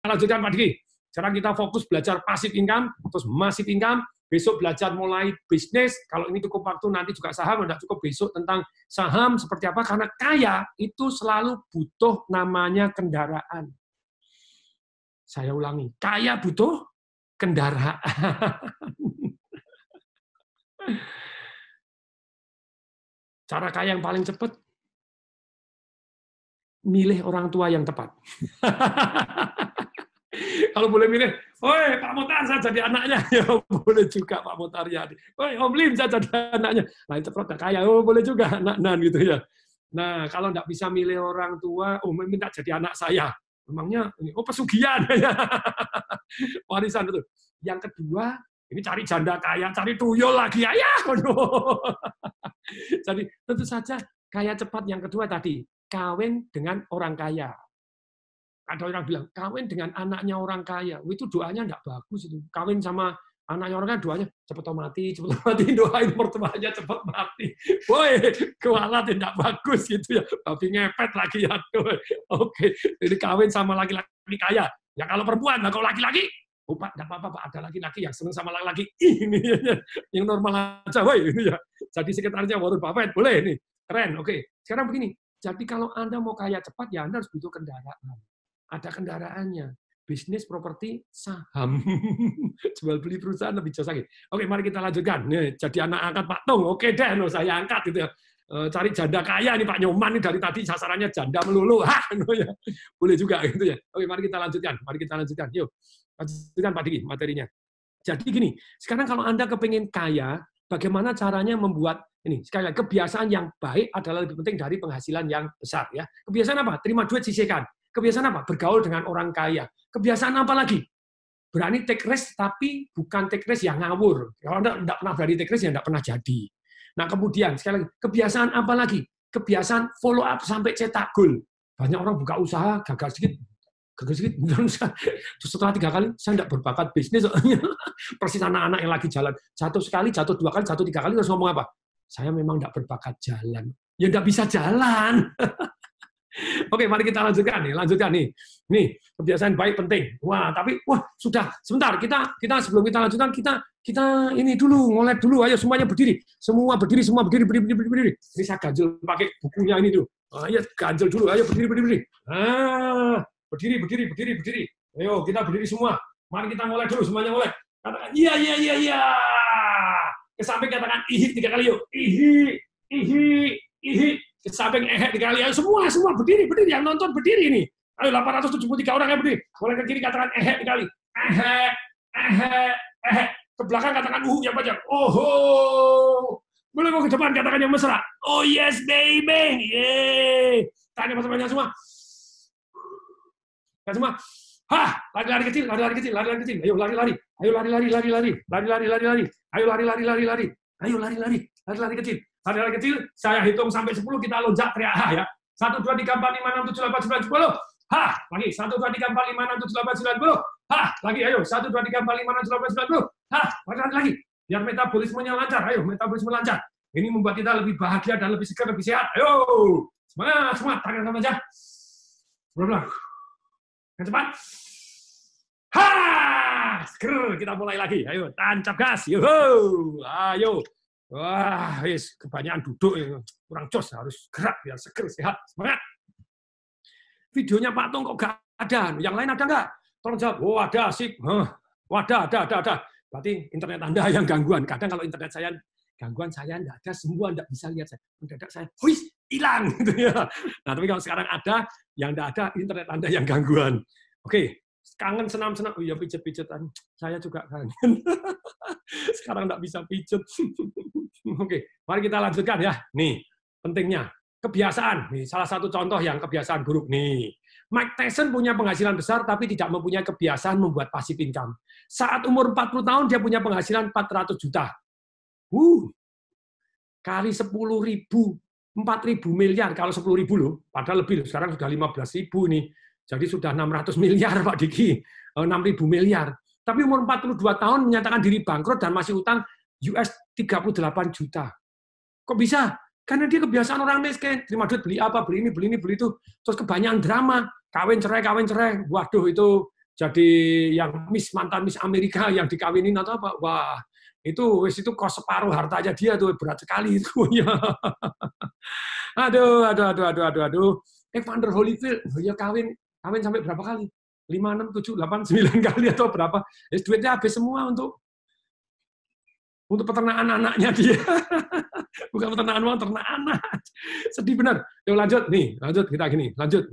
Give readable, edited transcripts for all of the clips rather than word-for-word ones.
lanjutkan Pak Diki. Sekarang kita fokus belajar passive income, terus massive income. Besok belajar mulai bisnis. Kalau ini cukup waktu nanti juga saham, tidak cukup besok tentang saham seperti apa. Karena kaya itu selalu butuh namanya kendaraan. Saya ulangi, kaya butuh kendaraan. Cara kaya yang paling cepat, milih orang tua yang tepat. Kalau boleh milih, oi Pak Motar saya jadi anaknya, ya boleh juga Pak Motar ya. Oi Om Lim saya jadi anaknya, lain cepat kaya, oh boleh juga anak-anak gitu ya. Nah kalau nggak bisa milih orang tua, oh minta jadi anak saya, memangnya oh pesugihan ya, warisan itu. Yang kedua, ini cari janda kaya, cari tuyul lagi ayah. Jadi tentu saja kaya cepat yang kedua tadi, kawin dengan orang kaya. Ada orang bilang, kawin dengan anaknya orang kaya. Itu doanya enggak bagus. Itu. Kawin sama anaknya orang kaya, doanya cepat mati, doain mertuanya cepat mati. Woi, kualat enggak bagus gitu ya. Babi ngepet lagi ya. Oke, jadi kawin sama laki-laki kaya. Ya kalau perempuan, nah kalau laki-laki, oh Pak, enggak apa-apa Pak, ada laki-laki yang senang sama laki-laki. Ini yang normal aja, woi ini ya. Jadi sekretarisnya Warren Buffett, boleh nih. Keren, oke. Sekarang begini, jadi kalau Anda mau kaya cepat, ya Anda harus butuh kendaraan. Ada kendaraannya. Bisnis, properti, saham. Jual beli perusahaan lebih jauh lagi. Oke, mari kita lanjutkan. Nih, jadi anak angkat Pak Tung. Oke deh, no, saya angkat gitu ya. Cari janda kaya nih Pak Nyoman nih dari tadi sasarannya janda melulu. Hah, no, ya. Boleh juga gitu ya. Oke, mari kita lanjutkan. Mari kita lanjutkan. Yuk, lanjutkan Pak Diki materinya. Jadi gini, sekarang kalau Anda kepingin kaya, bagaimana caranya membuat ini sekali lagi kebiasaan yang baik adalah lebih penting dari penghasilan yang besar ya. Kebiasaan apa? Terima duit sisihkan. Kebiasaan apa? Bergaul dengan orang kaya. Kebiasaan apa lagi? Berani take risk, tapi bukan take risk yang ngawur. Kalau Anda tidak pernah berani take risk, ya tidak pernah jadi. Nah, kemudian, sekali lagi, kebiasaan apa lagi? Kebiasaan follow up sampai cetak gol. Banyak orang buka usaha, gagal sedikit, setelah 3 kali, saya tidak berbakat bisnis. Persis anak-anak yang lagi jalan. Jatuh sekali, jatuh 2 kali, jatuh 3 kali, terus ngomong apa? Saya memang tidak berbakat jalan. Ya tidak bisa jalan. Oke, mari kita lanjutkan nih. Lanjutkan nih. Nih, kebiasaan baik penting. Tapi sudah. Sebentar, kita sebelum kita lanjutkan kita ini dulu, ngolet dulu. Ayo semuanya berdiri. Semua berdiri. Ini saya ganjel pakai bukunya ini dulu. Ayo ganjel dulu. Ayo berdiri. Berdiri. Ayo kita berdiri semua. Mari kita ngolet dulu, semuanya ngolet. Katakan iya. Ke samping katakan ihi 3 kali yuk. Ihi. Ke samping ehek 3 kali. Ayo semua berdiri. Yang nonton berdiri ini. Ayo 873 orang yang berdiri. Mulai ke kiri katakan ehek 3 kali. Ehek. Ke belakang katakan yang panjang. Oh. Boleh mau ke depan katakan yang mesra. Oh yes baby. Yeay. Tanya teman-temannya semua. Semua. Lari-lari kecil. Ayo lari-lari. Ayo lari-lari kecil. Lari-lari kecil, saya hitung sampai 10, kita loncat teriak ya. 1, 2, 3, 4, 5, 6, 7, 8, 9, 10. Lagi. 1, 2, 3, 4, 5, 6, 7, 8, 9, 10. Lagi, ayo. 1, 2, 3, 4, 5, 6, 7, 8, 9, 10. Lagi. Biar metabolismenya lancar. Ayo, metabolisme lancar. Ini membuat kita lebih bahagia dan lebih segar, lebih sehat. Ayo. Semangat. Tangan sama aja. Pelan-pelan. Yang cepat. Seger, kita mulai lagi. Ayo, tancap gas. Ayo. Kebanyakan duduk, kurang jos, harus gerak biar seger, sehat, semangat. Videonya Pak Tung kok nggak ada? Yang lain ada nggak? Tolong jawab. Ada, sip. Ada. Berarti internet Anda yang gangguan. Kadang kalau internet saya gangguan, saya nggak ada, semua nggak bisa lihat saya. Mendadak saya, hilang. Gitu ya. Nah, tapi kalau sekarang ada, yang nggak ada, internet Anda yang gangguan. Oke. Kangen senam-senam, iya pijet-pijetan. Saya juga kangen. Sekarang nggak bisa pijet. Oke, mari kita lanjutkan ya. Nih, pentingnya kebiasaan. Nih, salah satu contoh yang kebiasaan buruk nih. Mike Tyson punya penghasilan besar tapi tidak mempunyai kebiasaan membuat passive income. Saat umur 40 tahun dia punya penghasilan 400 juta. Kali 10.000, 4.000 miliar kalau 10.000 loh. Padahal lebih, sekarang sudah 15.000 nih. Jadi sudah 600 miliar Pak Diki, 6.000 miliar. Tapi umur 42 tahun menyatakan diri bangkrut dan masih utang US 38 juta. Kok bisa? Karena dia kebiasaan orang miskin. Terima duit beli apa, beli ini, beli itu. Terus kebanyakan drama. Kawin cerai. Waduh itu jadi yang mantan Miss Amerika yang dikawinin atau apa, wah itu kos separuh hartanya dia tuh, berat sekali itu ya. Aduh. Evander Holyfield, ya kawin sampai berapa kali? 5, 6, 7, 8, 9 kali atau berapa? Duitnya habis semua untuk peternakan anaknya dia. Bukan peternakan uang, ternak anak. Sedih benar. Yuk lanjut kita gini. Lanjut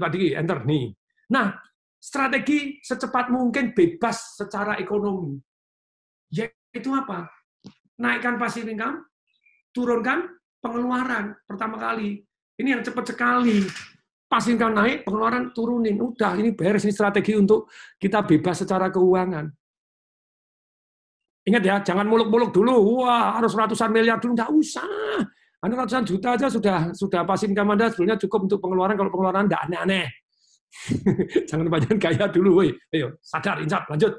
Pak Diki, enter nih. Nah, strategi secepat mungkin bebas secara ekonomi. Yaitu apa? Naikkan passive income, turunkan pengeluaran pertama kali. Ini yang cepat sekali. Passive income naik, pengeluaran turunin. Udah, ini beres, ini strategi untuk kita bebas secara keuangan. Ingat ya, jangan muluk-muluk dulu. Wah, harus ratusan miliar dulu, nggak usah. Anda ratusan juta aja sudah passive income Anda sebetulnya cukup untuk pengeluaran. Kalau pengeluaran nggak aneh-aneh. Jangan banyak gaya dulu, woy. Ayo, sadar, insap, lanjut.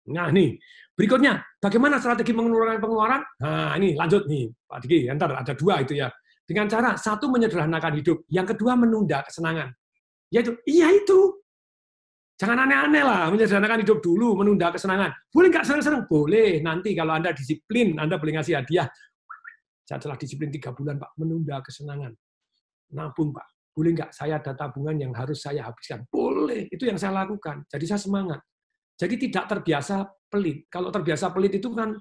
Nah, nih. Berikutnya, bagaimana strategi mengurangi pengeluaran? Nah, ini lanjut nih, Pak Diki. Ntar ada 2 itu ya. Dengan cara, 1 menyederhanakan hidup, yang kedua menunda kesenangan. Yaitu, itu. Jangan aneh-aneh lah, menyederhanakan hidup dulu, menunda kesenangan. Boleh nggak senang-senang? Boleh. Nanti kalau Anda disiplin, Anda boleh ngasih hadiah. Saya telah disiplin 3 bulan, Pak, menunda kesenangan. Nabung, Pak. Boleh nggak saya ada tabungan yang harus saya habiskan? Boleh. Itu yang saya lakukan. Jadi saya semangat. Jadi tidak terbiasa pelit. Kalau terbiasa pelit itu kan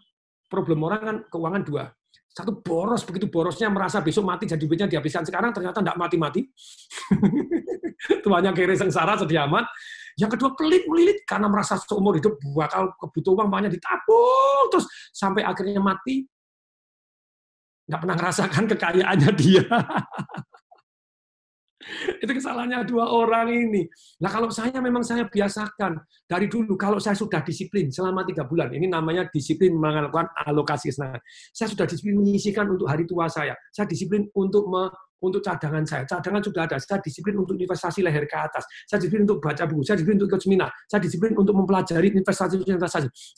problem orang kan keuangan 2. 1 boros, begitu borosnya merasa besok mati jadi duitnya dihabiskan sekarang, ternyata tidak mati-mati. Tuanya kiri sengsara sedih amat. Yang kedua pelit-melilit karena merasa seumur hidup bakal kebutuhan uang banyak ditabung terus sampai akhirnya mati. Nggak pernah ngerasakan kekayaannya dia. Itu kesalahannya 2 orang ini. Nah, kalau memang saya biasakan dari dulu, kalau saya sudah disiplin selama 3 bulan, ini namanya disiplin melakukan alokasi kesenangan. Saya sudah disiplin menyisihkan untuk hari tua saya. Saya disiplin untuk cadangan saya. Cadangan sudah ada. Saya disiplin untuk investasi leher ke atas. Saya disiplin untuk baca buku. Saya disiplin untuk ikut seminar. Saya disiplin untuk mempelajari investasi.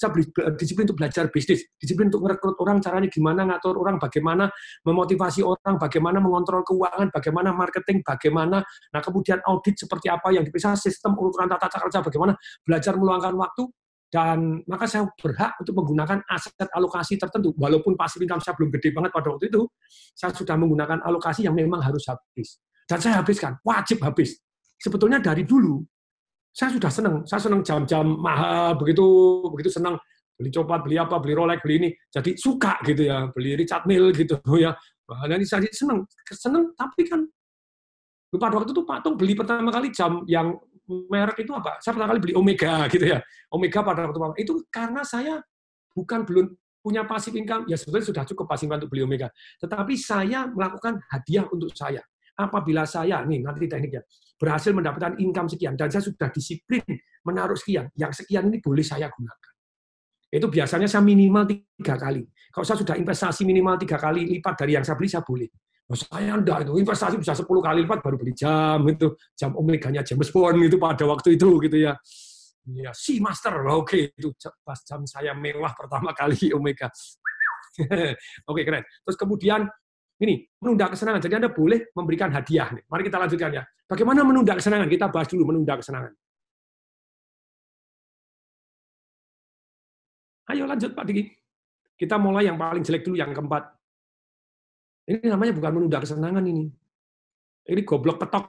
Saya disiplin untuk belajar bisnis. Disiplin untuk merekrut orang, caranya gimana, ngatur orang, bagaimana memotivasi orang, bagaimana mengontrol keuangan, bagaimana marketing, bagaimana, nah kemudian audit seperti apa yang dipisah, sistem urutan tata cara kerja, bagaimana belajar meluangkan waktu. Dan maka saya berhak untuk menggunakan aset alokasi tertentu. Walaupun passive income saya belum gede banget pada waktu itu, saya sudah menggunakan alokasi yang memang harus habis. Dan saya habiskan, wajib habis. Sebetulnya dari dulu, saya sudah senang. Saya senang jam-jam mahal, begitu senang. Beli coklat, beli apa, beli Rolex, beli ini. Jadi suka gitu ya, beli Richard Mille gitu ya. Dan saya senang, tapi kan pada waktu itu Pak Tung beli pertama kali jam yang merek itu apa? Saya pertama kali beli Omega gitu ya. Omega pada waktu itu karena saya belum punya passive income, ya sebetulnya sudah cukup passive income untuk beli Omega. Tetapi saya melakukan hadiah untuk saya. Apabila saya, nih nanti tekniknya, berhasil mendapatkan income sekian, dan saya sudah disiplin menaruh sekian, yang sekian ini boleh saya gunakan. Itu biasanya saya minimal 3 kali. Kalau saya sudah investasi minimal 3 kali lipat dari yang saya beli, saya boleh. Nah, saya enggak, itu investasi bisa 10 kali lipat baru beli jam itu, jam Omega-nya James Bond itu pada waktu itu gitu ya. Ya, Seamaster, oke, itu pas jam saya mewah pertama kali Omega. Oke, keren. Terus kemudian ini menunda kesenangan. Jadi Anda boleh memberikan hadiah. Mari kita lanjutkan ya. Bagaimana menunda kesenangan? Kita bahas dulu menunda kesenangan. Ayo lanjut Pak Diki. Kita mulai yang paling jelek dulu, yang keempat. Ini namanya bukan menunda kesenangan ini. Ini goblok petok,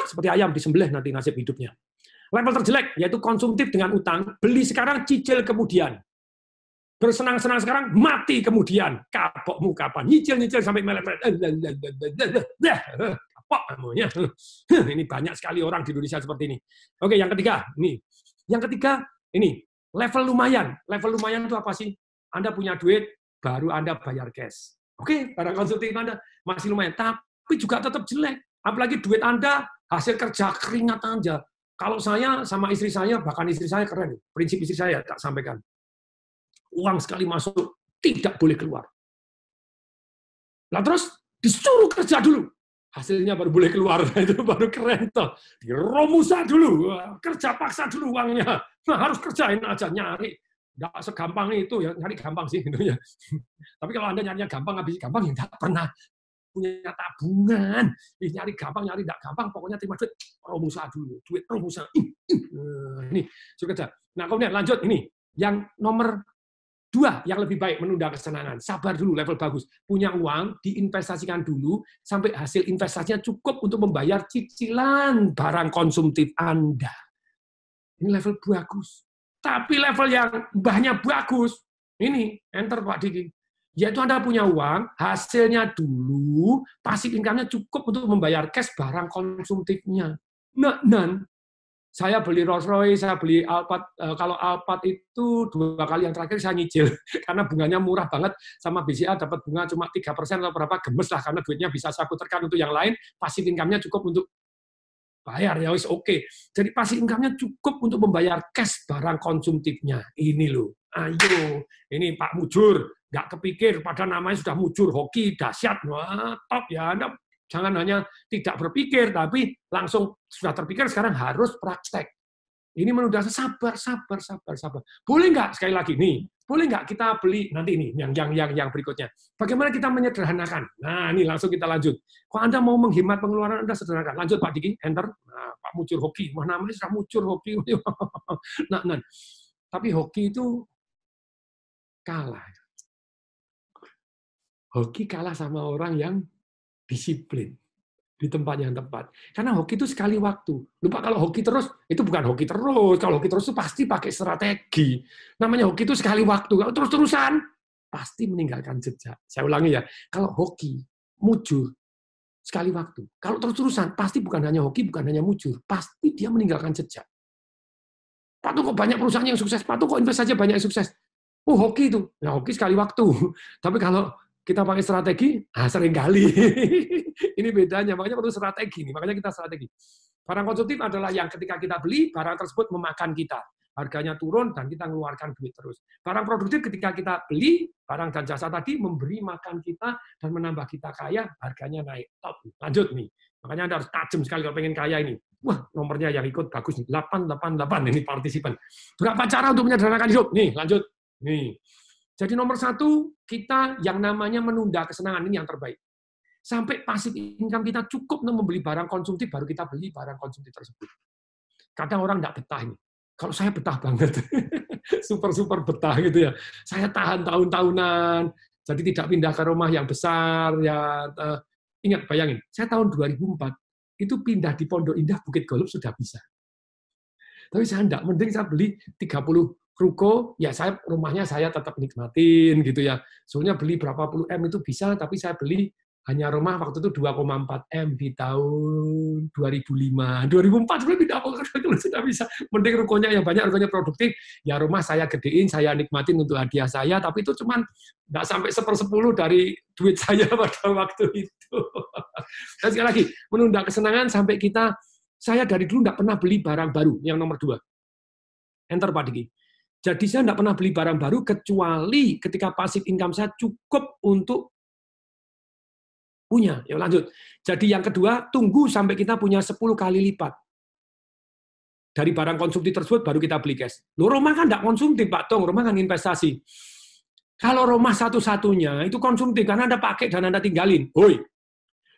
seperti ayam disembelih nanti nasib hidupnya. Level terjelek yaitu konsumtif dengan utang, beli sekarang cicil kemudian. Bersenang-senang sekarang, mati kemudian. Kapokmu kapan? Nyicil sampai melet-melet. Kapok namanya. Ini banyak sekali orang di Indonesia seperti ini. Oke, yang ketiga, nih. Yang ketiga, ini level lumayan. Level lumayan itu apa sih? Anda punya duit, baru Anda bayar cash. Oke, barang konsumtif Anda masih lumayan, tapi juga tetap jelek. Apalagi duit Anda hasil kerja keringat Anda. Kalau saya sama istri saya, bahkan istri saya keren. Prinsip istri saya tak sampaikan. Uang sekali masuk, tidak boleh keluar. Nah terus disuruh kerja dulu. Hasilnya baru boleh keluar. Itu baru keren. Toh. Diromusa dulu. Kerja paksa dulu uangnya. Nah, harus kerjain aja, nyari. Nggak segampang itu ya, nyari gampang sih gitu ya. Tapi kalau Anda nyarinya gampang, habis gampang ya nggak pernah. punya tabungan. Nyari gampang, nyari tidak gampang, pokoknya terima duit. Promosa dulu, duit promosa. Ini sudah kerja. Nah, kemudian lanjut ini. Yang nomor 2 yang lebih baik menunda kesenangan. Sabar dulu, level bagus. Punya uang, diinvestasikan dulu, sampai hasil investasinya cukup untuk membayar cicilan barang konsumtif Anda. Ini level bagus. Tapi level yang mbahnya bagus, ini, enter Pak Diki. Yaitu Anda punya uang, hasilnya dulu, passive income-nya cukup untuk membayar cash barang konsumtifnya. Nah, saya beli Rolls Royce, saya beli Alphard. Kalau Alphard itu 2 kali yang terakhir saya nyicil, karena bunganya murah banget, sama BCA dapat bunga cuma 3% atau berapa, gemes lah, karena duitnya bisa saya putarkan untuk yang lain, passive income-nya cukup untuk bayar, ya wis oke. Jadi passive income-nya cukup untuk membayar cash barang konsumtifnya. Ini loh, ayo, ini Pak Mujur, nggak kepikir, pada namanya sudah Mujur Hoki, dahsyat, wah top ya, Anda jangan hanya tidak berpikir, tapi langsung sudah terpikir, sekarang harus praktek. Ini menunda, sabar. Boleh nggak, sekali lagi, nih, boleh nggak kita beli, nanti ini, yang berikutnya. Bagaimana kita menyederhanakan? Nah, ini langsung kita lanjut. Kalau Anda mau menghemat pengeluaran, Anda sederhanakan. Lanjut, Pak Diki, enter. Nah, Pak Mujur Hoki, wah namanya sudah Mujur Hoki. Nah. Tapi hoki itu kalah. Hoki kalah sama orang yang disiplin di tempat yang tepat. Karena hoki itu sekali waktu. Lupa kalau hoki terus, itu bukan hoki terus. Kalau hoki terus itu pasti pakai strategi. Namanya hoki itu sekali waktu. Kalau terus-terusan, pasti meninggalkan jejak. Saya ulangi ya, kalau hoki, mujur, sekali waktu. Kalau terus-terusan, pasti bukan hanya hoki, bukan hanya mujur. Pasti dia meninggalkan jejak. Pak tuh kok banyak perusahaan yang sukses, Pak tuh kok investasi banyak yang sukses. Oh, hoki itu. Ya, hoki sekali waktu. Tapi kalau kita pakai strategi, sering kali. Ini bedanya, makanya perlu strategi. Makanya kita strategi. Barang konsumtif adalah yang ketika kita beli, barang tersebut memakan kita. Harganya turun, dan kita mengeluarkan duit terus. Barang produktif ketika kita beli, barang dan jasa tadi memberi makan kita, dan menambah kita kaya, harganya naik. Top. Lanjut nih. Makanya Anda harus tajam sekali kalau pengen kaya ini. Wah, nomornya yang ikut bagus nih. 888 ini partisipan. Berapa cara untuk menyederhanakan hidup? Nih, lanjut. Nih. Jadi nomor 1, kita yang namanya menunda kesenangan, ini yang terbaik. Sampai passive income kita cukup untuk membeli barang konsumtif, baru kita beli barang konsumtif tersebut. Kadang orang nggak betah ini. Kalau saya betah banget. Super betah gitu ya. Saya tahan tahun-tahunan, jadi tidak pindah ke rumah yang besar. Ya, ingat, bayangin, saya tahun 2004, itu pindah di Pondok Indah, Bukit Golub sudah bisa. Tapi saya enggak, mending saya beli 30 ruko, ya saya rumahnya saya tetap nikmatin gitu ya. Soalnya beli berapa puluh M itu bisa, tapi saya beli hanya rumah waktu itu 2,4 M di tahun 2005. 2004 sebenarnya pindah kalau sudah bisa. Mending rukonya yang banyak, rukonya produktif, ya rumah saya gedein, saya nikmatin untuk hadiah saya, tapi itu cuman enggak sampai 1/10 dari duit saya pada waktu itu. Dan sekali lagi, menunda kesenangan sampai saya dari dulu enggak pernah beli barang baru, yang nomor 2. Enter Pak Diki. Jadi saya tidak pernah beli barang baru kecuali ketika passive income saya cukup untuk punya. Ya lanjut. Jadi yang kedua, tunggu sampai kita punya 10 kali lipat dari barang konsumtif tersebut baru kita beli cash. Loh, rumah kan tidak konsumtif, Pak Tong. Rumah kan investasi. Kalau rumah satu-satunya itu konsumtif karena Anda pakai dan Anda tinggalin. Hoi.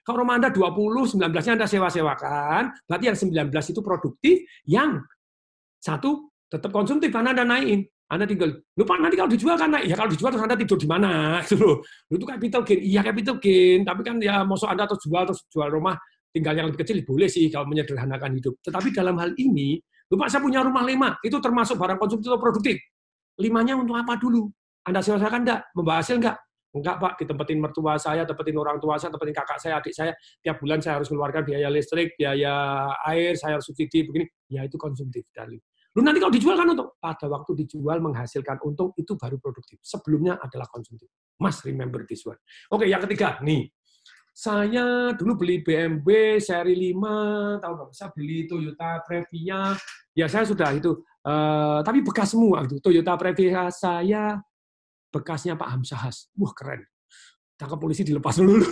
Kalau rumah Anda 20, 19-nya Anda sewa-sewakan, berarti yang 19 itu produktif, yang satu tetap konsumtif karena Anda naikin. Anda tinggal, lupa nanti kalau dijual kan naik. Ya kalau dijual terus Anda tidur di mana? Itu capital gain. Iya capital gain, tapi kan ya maksud Anda terus jual rumah tinggal yang lebih kecil boleh sih kalau menyederhanakan hidup. Tetapi dalam hal ini, lupa saya punya rumah 5, itu termasuk barang konsumtif atau produktif. 5-nya untuk apa dulu? Anda sewa-sewakan enggak? Membawa hasil enggak? Enggak, Pak, ditempatin mertua saya, tempatin orang tua saya, tempatin kakak saya, adik saya, tiap bulan saya harus mengeluarkan biaya listrik, biaya air, saya harus subsidi begini. Ya itu konsumtif, darling. Lu nanti kalau dijual kan untung. Pada waktu dijual menghasilkan untung, itu baru produktif. Sebelumnya adalah konsumtif. Mas, remember this one. Oke, yang ketiga, nih. Saya dulu beli BMW seri 5, tahu nggak? Saya beli Toyota Previa. Ya, saya sudah itu. Tapi bekas semua. Itu Toyota Previa saya, bekasnya Pak Hamzahas. Wah, keren. tangkap polisi dilepas dulu.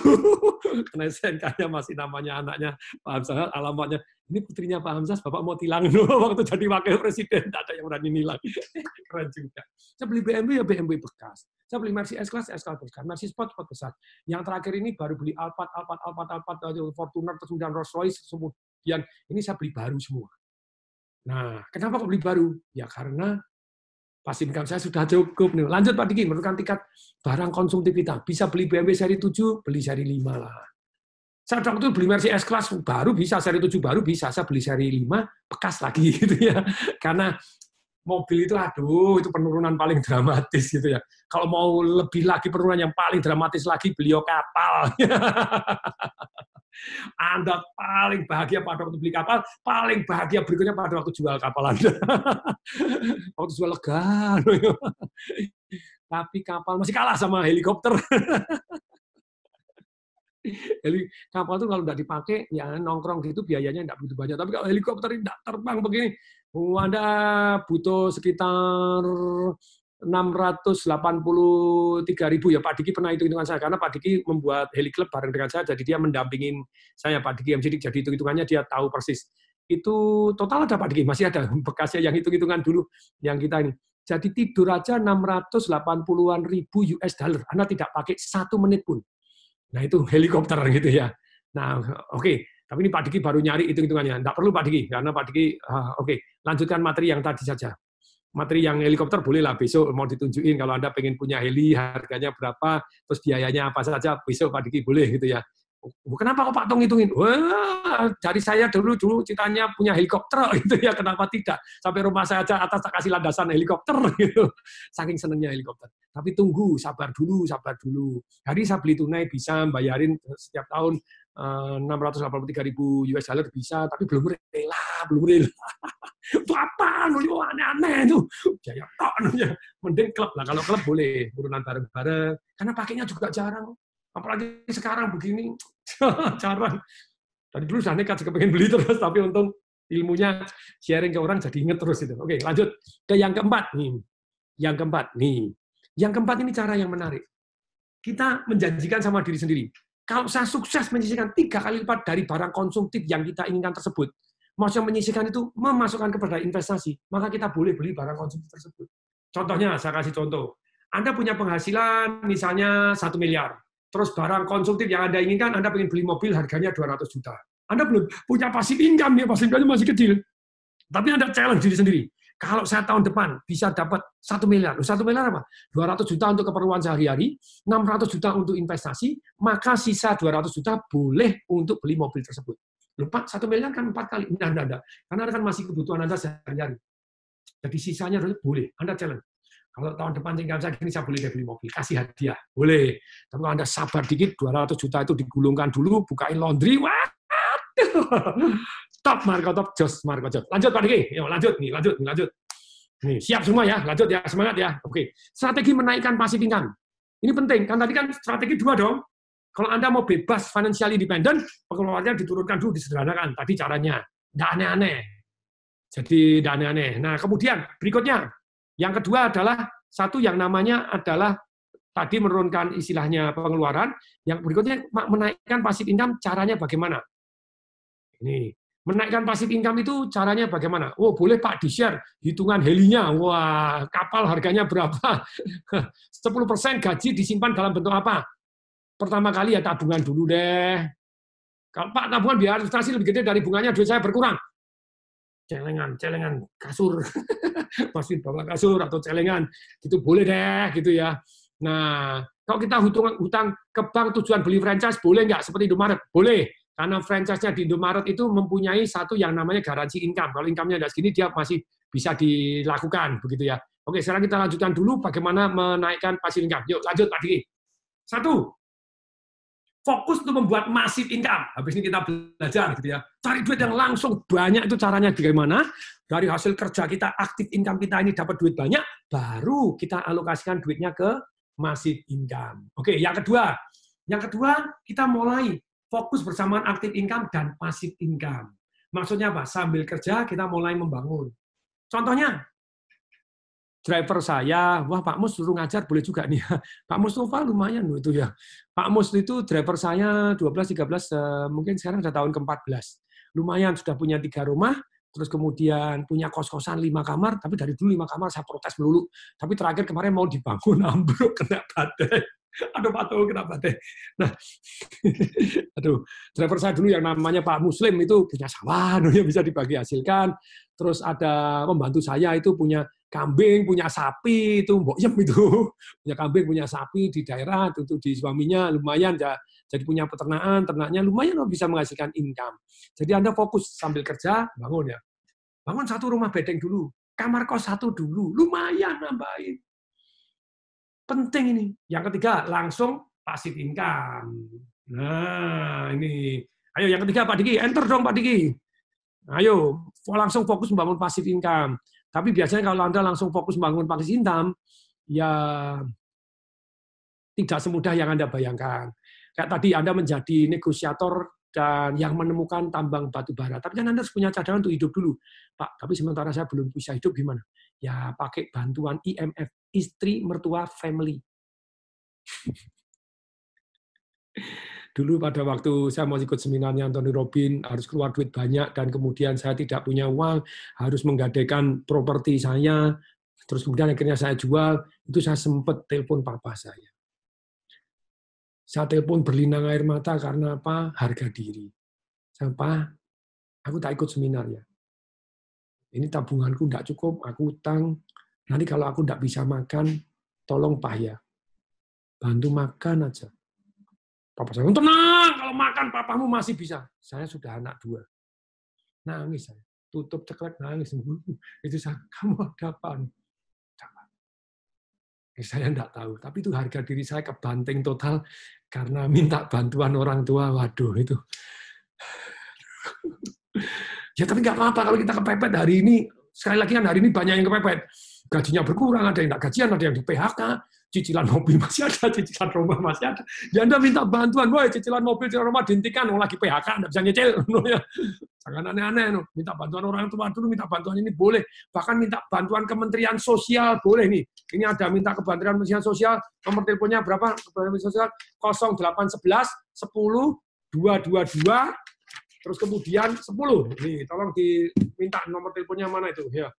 Karena SNK-nya masih namanya anaknya Pak Hamzah, alamatnya ini putrinya Pak Hamzah, Bapak mau tilang waktu jadi wakil presiden, tidak ada yang berani nilang. Keren juga. Saya beli BMW ya BMW bekas. Saya beli Mercy S-Class bekas, Mercy Sport besar. Yang terakhir ini baru beli Alphard, Fortuner, kemudian Rolls Royce, kemudian ini saya beli baru semua. Nah, kenapa kok beli baru? Ya karena pasif income saya sudah cukup. Nih. Lanjut Pak Diki, menurunkan tingkat barang konsumtif kita. Bisa beli BMW seri 7, beli seri 5 lah. Saya waktu itu beli Mercy S-Class baru bisa, seri 7 baru bisa. Saya beli seri 5, bekas lagi gitu ya. Karena mobil itu, aduh, itu penurunan paling dramatis gitu ya. Kalau mau lebih lagi penurunan yang paling dramatis lagi, beliau kapal. Anda paling bahagia pada waktu beli kapal, paling bahagia berikutnya pada waktu jual kapal Anda. Waktu jual lega. Tapi kapal masih kalah sama helikopter. Kapal itu kalau nggak dipakai, ya nongkrong gitu biayanya nggak begitu banyak. Tapi kalau helikopter ini nggak terbang begini, Anda butuh sekitar 683.000 ya. Pak Diki pernah hitung-hitungan saya, karena Pak Diki membuat Heli Club bareng dengan saya, jadi dia mendampingin saya, Pak Diki MC, jadi hitung-hitungannya dia tahu persis. Itu total ada Pak Diki, masih ada bekasnya yang hitung-hitungan dulu, yang kita ini. Jadi tidur aja 680-an ribu US dollar, Anda tidak pakai 1 menit pun. Nah itu helikopter gitu ya. Nah oke. Tapi ini Pak Diki baru nyari hitung-hitungannya. Nggak perlu Pak Diki, karena Pak Diki, oke. Lanjutkan materi yang tadi saja. Materi yang helikopter bolehlah besok mau ditunjukin kalau Anda pengen punya heli, harganya berapa, terus biayanya apa saja, besok Pak Diki boleh gitu ya. Kenapa kok Pak Tong hitungin? Wah, dari saya dulu ceritanya punya helikopter gitu ya, kenapa tidak? Sampai rumah saya aja atas tak kasih landasan helikopter gitu. Saking senengnya helikopter. Tapi tunggu, sabar dulu. Hari saya beli tunai bisa bayarin setiap tahun 683.000 US dollar bisa, tapi belum rela. Itu apa? Aneh-aneh itu. Jaya tok namanya. Mending klub lah. Kalau klub boleh turunan bareng-bareng. Karena pakainya juga jarang. Apalagi sekarang begini, jarang. Tadi dulu saya nekat pengen beli terus, tapi untung ilmunya sharing ke orang jadi inget terus itu. Oke, lanjut ke yang keempat nih. Yang keempat ini cara yang menarik. Kita menjanjikan sama diri sendiri. Kalau saya sukses menyisihkan 3 kali lipat dari barang konsumtif yang kita inginkan tersebut, maksudnya menyisihkan itu memasukkan kepada investasi, maka kita boleh beli barang konsumtif tersebut. Contohnya, saya kasih contoh. Anda punya penghasilan misalnya 1 miliar. Terus barang konsumtif yang Anda inginkan, Anda pengen beli mobil harganya 200 juta. Anda belum punya pasif income, ya pasif income masih kecil. Tapi Anda challenge diri sendiri. Kalau saya tahun depan bisa dapat 1 miliar. 1 miliar apa? 200 juta untuk keperluan sehari-hari, 600 juta untuk investasi, maka sisa 200 juta boleh untuk beli mobil tersebut. Lupa, 1 miliar kan 4 kali. Enggak. Karena kan masih kebutuhan Anda sehari-hari. Jadi sisanya boleh. Anda challenge. Kalau tahun depan tinggal saya gini, saya boleh beli mobil, kasih hadiah, boleh. Tapi kalau Anda sabar dikit, 200 juta itu digulungkan dulu, bukain laundry, waduh. Top, Marco, top, jos, Marco, jos. Lanjut Pak Diki, lanjut. Nih, siap semua ya, lanjut ya, semangat ya. Oke, strategi menaikkan passive income. Ini penting, kan tadi kan strategi 2 dong. Kalau Anda mau bebas financial independent, pengeluarannya diturunkan dulu, disederhanakan. Tadi caranya, nggak aneh-aneh. Jadi nggak aneh-aneh. Nah, kemudian berikutnya, yang kedua adalah satu yang namanya adalah tadi menurunkan istilahnya pengeluaran. Yang berikutnya menaikkan passive income, caranya bagaimana? Ini menaikkan passive income itu caranya bagaimana? Oh boleh Pak di-share hitungan helinya. Wah kapal harganya berapa? 10% gaji disimpan dalam bentuk apa? Pertama kali ya tabungan dulu deh. Kalau Pak tabungan biar administrasi lebih gede dari bunganya, duit saya berkurang. Celengan kasur, masih bawa kasur atau celengan, gitu boleh deh, gitu ya. Nah, kalau kita hutang ke bank tujuan beli franchise, boleh nggak? Seperti Indomaret, boleh. Karena franchise-nya di Indomaret itu mempunyai satu yang namanya garansi income. Kalau income-nya nggak segini, dia masih bisa dilakukan, begitu ya. Oke, sekarang kita lanjutkan dulu bagaimana menaikkan passive income. Yuk, lanjut Pak Diki. 1. Fokus untuk membuat massive income. Habis ini kita belajar gitu ya. Cari duit yang langsung banyak, itu caranya bagaimana? Dari hasil kerja kita, aktif income kita ini dapat duit banyak, baru kita alokasikan duitnya ke massive income. Oke, yang kedua. Yang kedua, kita mulai fokus bersamaan aktif income dan passive income. Maksudnya apa? Sambil kerja kita mulai membangun. Contohnya, driver saya, wah Pak Mus suruh ngajar boleh juga nih. Pak Mustafa lumayan loh itu ya. Pak Mus itu driver saya 12, 13, mungkin sekarang sudah tahun ke-14. Lumayan, sudah punya 3 rumah, terus kemudian punya kos-kosan 5 kamar, tapi dari dulu 5 kamar saya protes melulu. Tapi terakhir kemarin mau dibangun, ambruk, kena badai. Aduh Pak Tuh, kena badai. Nah, aduh, driver saya dulu yang namanya Pak Muslim itu punya sawah, yang bisa dibagi hasilkan. Terus ada pembantu saya itu punya kambing, punya sapi, itu mbok yem itu. Punya kambing, punya sapi di daerah, itu di suaminya lumayan, jadi punya peternakan, ternaknya lumayan bisa menghasilkan income. Jadi Anda fokus sambil kerja, bangun ya. Bangun 1 rumah bedeng dulu, kamar kos 1 dulu, lumayan nambahin. Penting ini. Yang ketiga, langsung passive income. Nah, ini. Ayo yang ketiga Pak Diki, enter dong Pak Diki. Ayo, langsung fokus membangun passive income. Tapi biasanya kalau Anda langsung fokus membangun passive income, ya tidak semudah yang Anda bayangkan. Kayak tadi Anda menjadi negosiator dan yang menemukan tambang batu bara. Tapi kan Anda harus punya cadangan untuk hidup dulu. Pak, tapi sementara saya belum bisa hidup gimana? Ya pakai bantuan IMF, istri mertua family. Dulu pada waktu saya mau ikut seminarnya Anthony Robbins, harus keluar duit banyak, dan kemudian saya tidak punya uang, harus menggadaikan properti saya, terus kemudian akhirnya saya jual, itu saya sempat telepon papa saya. Saya telepon berlinang air mata karena apa? Harga diri. Saya, Pak, aku tak ikut seminar ya. Ini tabunganku tidak cukup, aku utang. Nanti kalau aku tidak bisa makan, tolong Pak ya, bantu makan aja. Papa saya, tenang, kalau makan papamu masih bisa. Saya sudah anak 2. Nangis saya. Tutup ceklek, nangis. Itu saya, kamu ada apa? Saya tidak tahu. Tapi itu harga diri saya kebanting total karena minta bantuan orang tua. Waduh, itu. Ya tapi nggak apa-apa kalau kita kepepet hari ini. Sekali lagi kan hari ini banyak yang kepepet. Gajinya berkurang, ada yang tak gajian, ada yang di PHK, cicilan mobil masih ada, cicilan rumah masih ada. Ya Anda minta bantuan, woi cicilan mobil, cicilan rumah dihentikan, lagi PHK, Anda bisa nyicil. Jangan aneh-aneh. Minta bantuan orang tua dulu, minta bantuan ini boleh. Bahkan minta bantuan Kementerian Sosial, boleh nih. Ini ada minta Kementerian Sosial, nomor teleponnya berapa? Kementerian Sosial 0811 10 222 terus kemudian 10. Nih, tolong diminta nomor teleponnya mana itu? Ya.